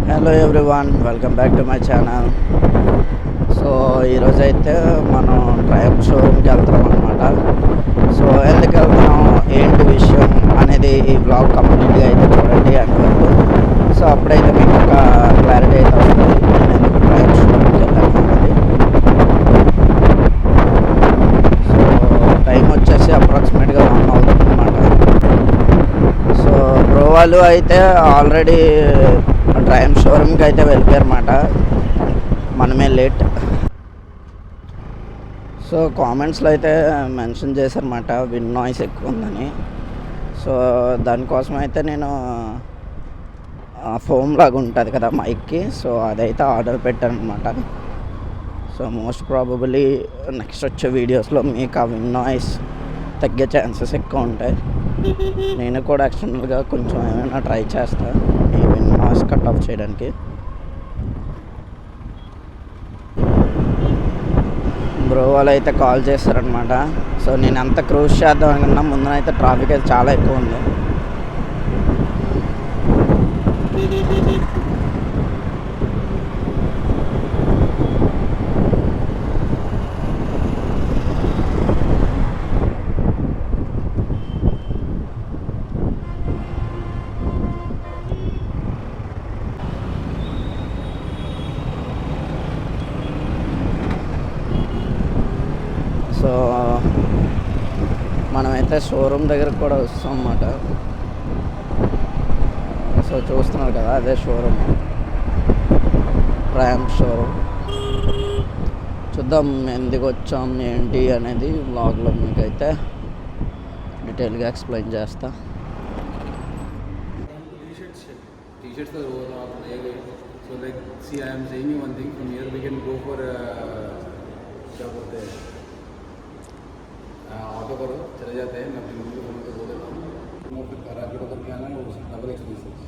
Hello everyone, welcome back to my channel. So ఈరోజైతే మనం trial షోరూమ్కి వెళ్తున్నాం అనమాట. సో ఎందుకు వెళ్తున్నాం, ఏంటి విషయం అనేది ఈ బ్లాగ్ కంప్లీట్గా అయితే చూడండి అండ్ వరకు. సో అప్పుడైతే మీకు ఒక క్లారిటీ అయితే వస్తుంది నేను ఎందుకు ట్రయల్ షోరూమ్కి వెళ్ళాను అనేది. సో టైం వచ్చేసి అప్రాక్సిమేట్గా 1 అవుతుంది అనమాట. సో బ్రో వాళ్ళు అయితే ఆల్రెడీ ట్రయల్ షోరూమ్కి అయితే వెళ్ళిపోయారన్నమాట, మనమే లేట్. సో కామెంట్స్లో అయితే మెన్షన్ చేశారన్నమాట విండ్ నాయిస్ ఎక్కువ ఉందని. సో దానికోసం అయితే నేను ఫోమ్ లాగా ఉంటుంది కదా మైక్కి, సో అదైతే ఆర్డర్ పెట్టాను అనమాట. సో మోస్ట్ ప్రాబబుల్లీ నెక్స్ట్ వచ్చే వీడియోస్లో మీకు ఆ విండ్ నాయిస్ తగ్గే ఛాన్సెస్ ఎక్కువ ఉంటాయి. నేను కూడా ఎక్స్టర్నల్గా కొంచెం ఏమైనా ట్రై చేస్తాను ఈ విండ్ నాయిస్ కట్ ఆఫ్ చేయడానికి. బ్రో వాళ్ళు అయితే కాల్ చేస్తారనమాట. సో నేను ఎంత క్రూజ్ చేద్దాం అనుకున్నా ముందునైతే ట్రాఫిక్ అయితే చాలా ఎక్కువ ఉంది. సో మనమైతే షోరూమ్ దగ్గరకు కూడా వస్తాం అన్నమాట. సో చూస్తున్నారు కదా, అదే షోరూమ్, ట్రయల్ షోరూమ్. చూద్దాం ఎందుకు వచ్చాం ఏంటి అనేది వ్లాగ్లో మీకైతే డీటెయిల్గా ఎక్స్ప్లెయిన్ చేస్తా. So like, see, I am saying you one thing. From here we can go for क्या बोलते हैं, ऑटो करो, चले जाते हैं. मैं अपनी मम्मी को फोन करके बोल देता हूँ, मैं फिर रैपिडो करके आना है, वो डबल एक्सपेंसेस.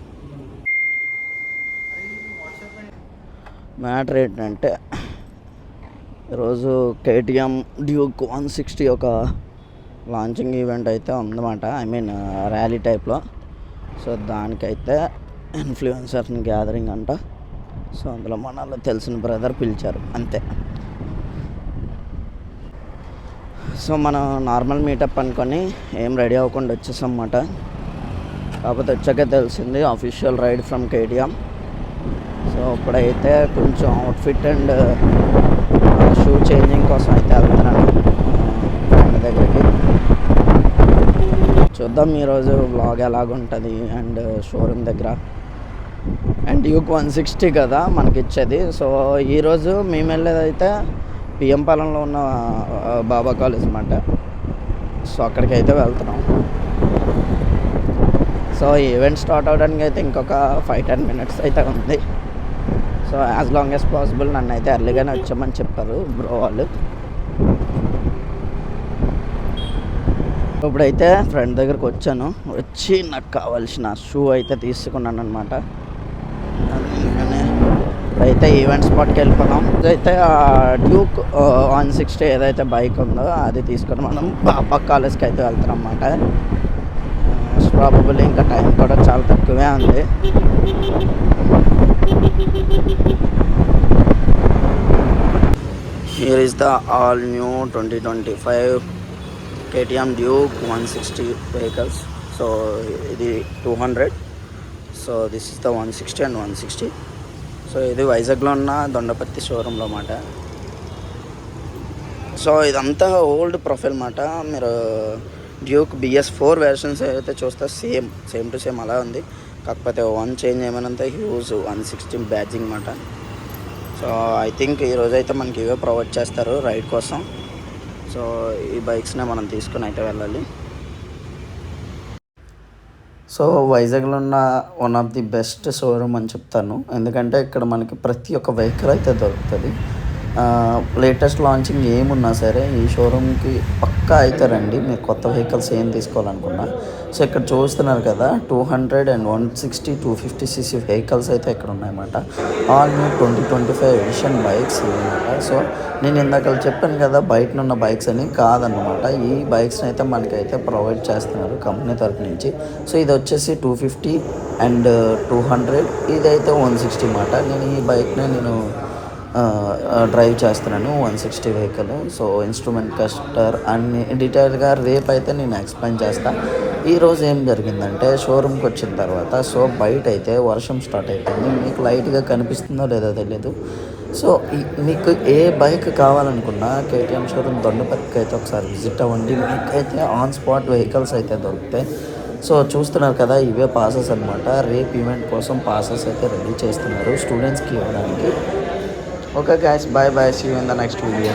మ్యాటర్ ఏంటంటే ఈరోజు కేటీఎం డ్యూక్ 160 ఒక లాంచింగ్ ఈవెంట్ అయితే ఉందన్నమాట. ఐ మీన్ ర్యాలీ టైప్లో. సో దానికైతే ఇన్ఫ్లుయెన్సర్ని గ్యాదరింగ్ అంట. సో అందులో మనలో తెలిసిన బ్రదర్ పిలిచారు అంతే. సో మనం నార్మల్ మీటప్ అనుకొని ఏం రెడీ అవ్వకుండా వచ్చేసాం అన్నమాట. కాకపోతే వచ్చాకే తెలిసింది official ride from KTM. So ఇప్పుడైతే కొంచెం అవుట్ఫిట్ అండ్ షూ చేంజింగ్ కోసం అయితే వెళ్తున్నాను ఫ్రెండ్ దగ్గరికి. చూద్దాం ఈరోజు వ్లాగ్ ఎలాగుంటుంది అండ్ షోరూమ్ దగ్గర. అండ్ డ్యూక్ 160 కదా మనకి ఇచ్చేది. సో ఈరోజు మేము వెళ్ళేదైతే పిఎం పాలెంలో ఉన్న బాబా కాలేజ్ అన్నమాట. సో అక్కడికి అయితే వెళ్తున్నాం. సో ఈవెంట్ స్టార్ట్ అవ్వడానికి అయితే ఇంకొక 5-10 మినిట్స్ అయితే ఉంది. So as long as possible నన్ను అయితే ఎర్లీగానే వచ్చామని చెప్పారు బ్రో వాళ్ళు. ఇప్పుడైతే ఫ్రెండ్ దగ్గరకు వచ్చాను. వచ్చి నాకు కావాల్సిన షూ అయితే తీసుకున్నాను అనమాట. ఇప్పుడైతే ఈవెంట్ స్పాట్కి వెళ్ళిపోదాం. అయితే డ్యూక్ 160 ఏదైతే బైక్ ఉందో అది తీసుకొని మనం బాబా కాలేజ్కి అయితే వెళ్తాం అన్నమాట. ప్రాబబుల్లీ ఇంకా టైం కూడా చాలా తక్కువే ఉంది. Here is the all new 2025 KTM Duke 160 vehicles. So ఇది 200. So this is the 160 and 160. So ఇది వైజాగ్లో ఉన్న దొండపత్తి షోరూంలో అన్నమాట. సో ఇదంతా ఓల్డ్ ప్రొఫైల్ అన్నమాట. మీరు డ్యూక్ BS4 వెర్షన్స్ ఏదైతే చూస్తే సేమ్ టు సేమ్ అలా ఉంది. కాకపోతే వన్ చేంజ్ ఏమైనంత హ్యూజ్ 160 బ్యాడ్జింగ్ అన్నమాట. సో ఐ థింక్ ఈరోజైతే మనకి ఇవే ప్రొవైడ్ చేస్తారు రైడ్ కోసం. సో ఈ బైక్స్నే మనం తీసుకుని అయితే వెళ్ళాలి. సో వైజాగ్లో ఉన్న one of the best showroom అని చెప్తాను. ఎందుకంటే ఇక్కడ మనకి ప్రతి ఒక్క వెహికల్ అయితే దొరుకుతుంది. లేటెస్ట్ లాంచింగ్ ఏమున్నా సరే ఈ షోరూమ్కి పక్కా అయితే రండి మీరు కొత్త వెహికల్స్ ఏం తీసుకోవాలనుకున్నా. సో ఇక్కడ చూస్తున్నారు కదా 200 అండ్ 160 250cc వెహికల్స్ అయితే ఇక్కడ ఉన్నాయన్నమాట. ఆల్ న్యూ 2025 ఎడిషన్ బైక్స్ ఇవన్నమాట. సో నేను ఇందాక చెప్పాను కదా బయట ఉన్న బైక్స్ అని, కాదన్నమాట. ఈ బైక్స్ని అయితే మనకైతే ప్రొవైడ్ చేస్తున్నారు కంపెనీ తరఫు నుంచి. సో ఇది వచ్చేసి 250 అండ్ 200, ఇదైతే 160 అన్నమాట. నేను ఈ బైక్ని డ్రైవ్ చేస్తున్నాను 160 వెహికల్. సో ఇన్స్ట్రుమెంట్ క్లస్టర్ అన్ని డీటెయిల్గా రేపు అయితే నేను ఎక్స్ప్లెయిన్ చేస్తాను. ఈరోజు ఏం జరిగిందంటే షోరూమ్కి వచ్చిన తర్వాత సో బయట అయితే వర్షం స్టార్ట్ అయిపోయింది. మీకు లైట్గా కనిపిస్తుందో లేదో తెలియదు. సో మీకు ఏ బైక్ కావాలనుకున్నా కేటీఎం షోరూమ్ దొండపతికి అయితే ఒకసారి విజిట్ అవ్వండి. మీకైతే ఆన్ స్పాట్ వెహికల్స్ అయితే దొరుకుతాయి. సో చూస్తున్నారు కదా ఇవే పాసెస్ అనమాట. రేపు ఈవెంట్ కోసం పాసెస్ అయితే రెడీ చేస్తున్నారు స్టూడెంట్స్కి ఇవ్వడానికి. Okay guys, bye bye, see you in the next video.